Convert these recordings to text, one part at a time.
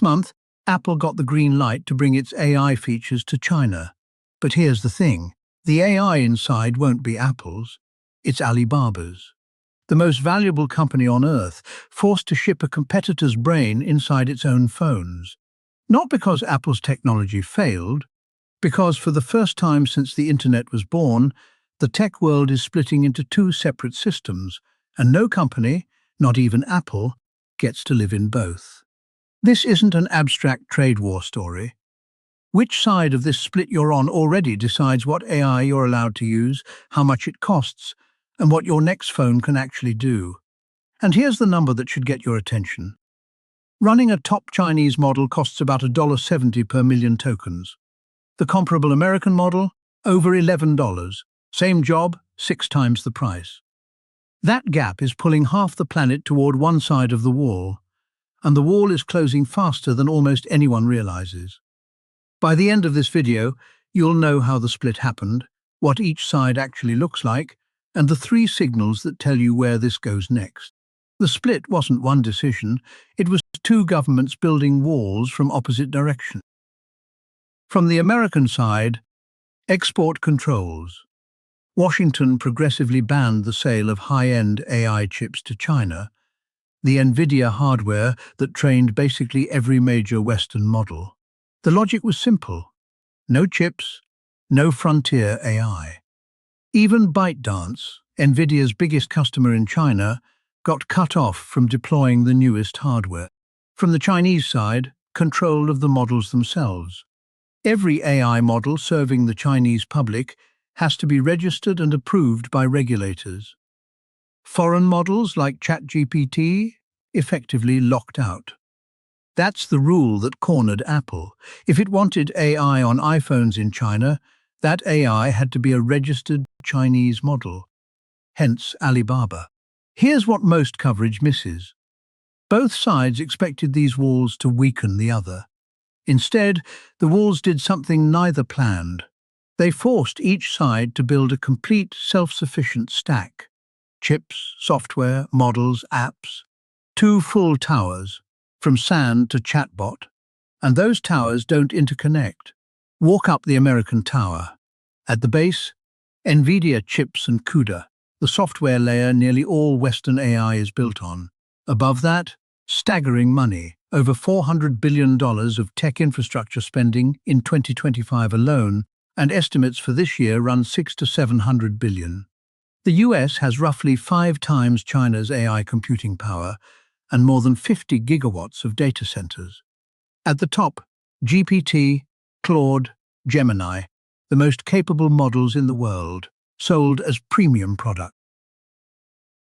Month, Apple got the green light to bring its AI features to China. But here's the thing, the AI inside won't be Apple's, it's Alibaba's. The most valuable company on Earth, forced to ship a competitor's brain inside its own phones. Not because Apple's technology failed, because for the first time since the internet was born, the tech world is splitting into two separate systems, and no company, not even Apple, gets to live in both. This isn't an abstract trade war story. Which side of this split you're on already decides what AI you're allowed to use, how much it costs, and what your next phone can actually do. And here's the number that should get your attention. Running a top Chinese model costs about $1.70 per million tokens. The comparable American model, over $11. Same job, 6 times the price. That gap is pulling half the planet toward one side of the wall, and the wall is closing faster than almost anyone realizes. By the end of this video, you'll know how the split happened, what each side actually looks like, and the 3 signals that tell you where this goes next. The split wasn't one decision, it was 2 governments building walls from opposite directions. From the American side, export controls. Washington progressively banned the sale of high-end AI chips to China, the NVIDIA hardware that trained basically every major Western model. The logic was simple. No chips, no frontier AI. Even ByteDance, NVIDIA's biggest customer in China, got cut off from deploying the newest hardware. From the Chinese side, control of the models themselves. Every AI model serving the Chinese public has to be registered and approved by regulators. Foreign models like ChatGPT effectively locked out. That's the rule that cornered Apple. If it wanted AI on iPhones in China, that AI had to be a registered Chinese model, hence Alibaba. Here's what most coverage misses. Both sides expected these walls to weaken the other. Instead, the walls did something neither planned. They forced each side to build a complete self-sufficient stack. Chips, software, models, apps. 2 full towers, from sand to chatbot. And those towers don't interconnect. Walk up the American tower. At the base, NVIDIA chips and CUDA, the software layer nearly all Western AI is built on. Above that, staggering money, over $400 billion of tech infrastructure spending in 2025 alone, and estimates for this year run $600 to $700 billion. The US has roughly 5 times China's AI computing power and more than 50 gigawatts of data centers. At the top, GPT, Claude, Gemini, the most capable models in the world, sold as premium product.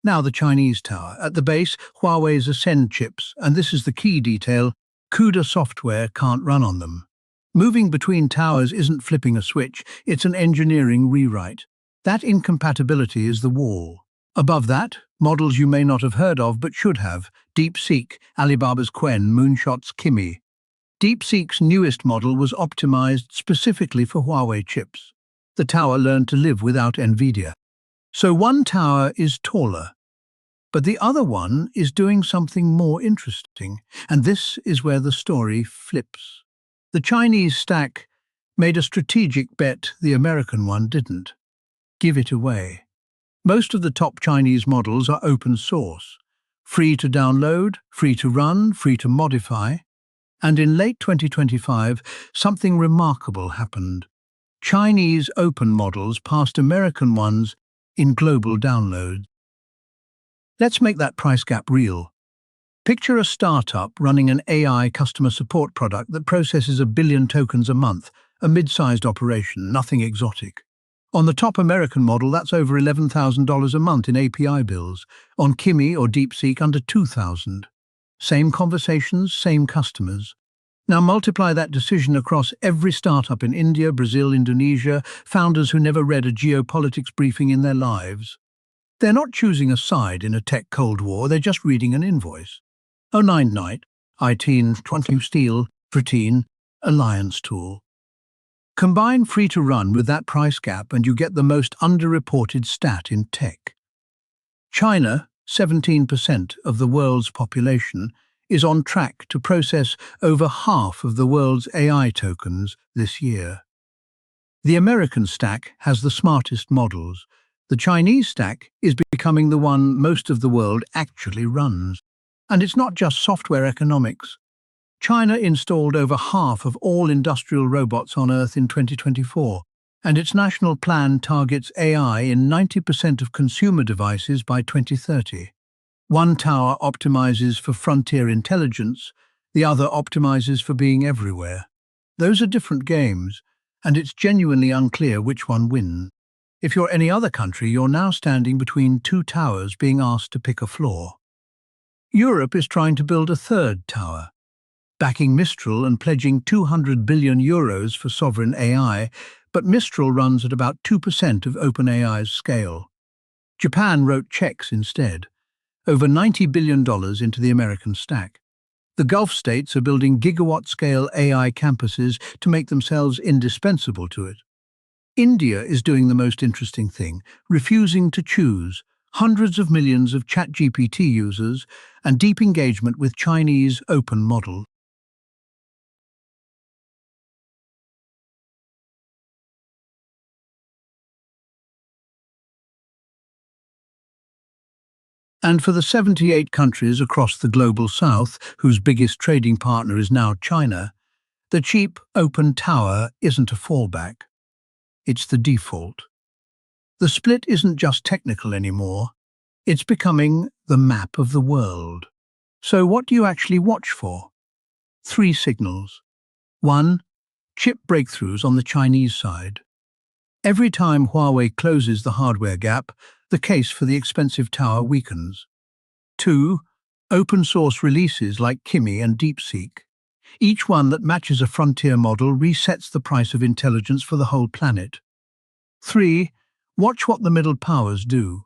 Now the Chinese tower. At the base, Huawei's Ascend chips, and this is the key detail, CUDA software can't run on them. Moving between towers isn't flipping a switch, it's an engineering rewrite. That incompatibility is the wall. Above that, models you may not have heard of but should have, DeepSeek, Alibaba's Qwen, Moonshot's Kimi. DeepSeek's newest model was optimized specifically for Huawei chips. The tower learned to live without NVIDIA. So one tower is taller, but the other one is doing something more interesting, and this is where the story flips. The Chinese stack made a strategic bet the American one didn't. Give it away. Most of the top Chinese models are open source, free to download, free to run, free to modify. And in late 2025, something remarkable happened. Chinese open models passed American ones in global downloads. Let's make that price gap real. Picture a startup running an AI customer support product that processes 1 billion tokens a month, a mid-sized operation, nothing exotic. On the top American model, that's over $11,000 a month in API bills. On Kimi or DeepSeek, under $2,000. Same conversations, same customers. Now multiply that decision across every startup in India, Brazil, Indonesia, founders who never read a geopolitics briefing in their lives. They're not choosing a side in a tech Cold War, they're just reading an invoice. 09 Night, IT 20 Steel, Protein, Alliance Tool. Combine free-to-run with that price gap and you get the most underreported stat in tech. China, 17% of the world's population, is on track to process over half of the world's AI tokens this year. The American stack has the smartest models. The Chinese stack is becoming the one most of the world actually runs. And it's not just software economics. China installed over half of all industrial robots on Earth in 2024, and its national plan targets AI in 90% of consumer devices by 2030. One tower optimizes for frontier intelligence, the other optimizes for being everywhere. Those are different games, and it's genuinely unclear which one wins. If you're any other country, you're now standing between two towers being asked to pick a floor. Europe is trying to build a third tower, backing Mistral and pledging €200 billion for sovereign AI, but Mistral runs at about 2% of OpenAI's scale. Japan wrote checks instead, over $90 billion into the American stack. The Gulf states are building gigawatt-scale AI campuses to make themselves indispensable to it. India is doing the most interesting thing, refusing to choose hundreds of millions of ChatGPT users and deep engagement with Chinese open model. And for the 78 countries across the global south, whose biggest trading partner is now China, the cheap, open tower isn't a fallback. It's the default. The split isn't just technical anymore. It's becoming the map of the world. So what do you actually watch for? 3 signals. 1. Chip breakthroughs on the Chinese side. Every time Huawei closes the hardware gap, the case for the expensive tower weakens. 2. Open-source releases like Kimi and DeepSeek. Each one that matches a frontier model resets the price of intelligence for the whole planet. 3. Watch what the middle powers do.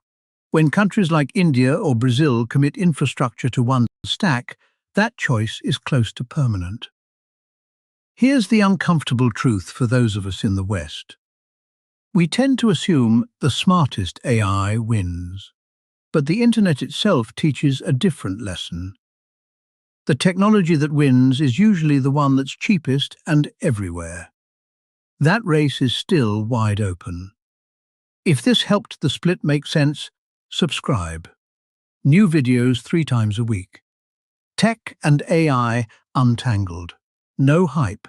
When countries like India or Brazil commit infrastructure to one stack, that choice is close to permanent. Here's the uncomfortable truth for those of us in the West. We tend to assume the smartest AI wins. But the internet itself teaches a different lesson. The technology that wins is usually the one that's cheapest and everywhere. That race is still wide open. If this helped the split make sense, subscribe. New videos 3 times a week. Tech and AI Untangled. No hype,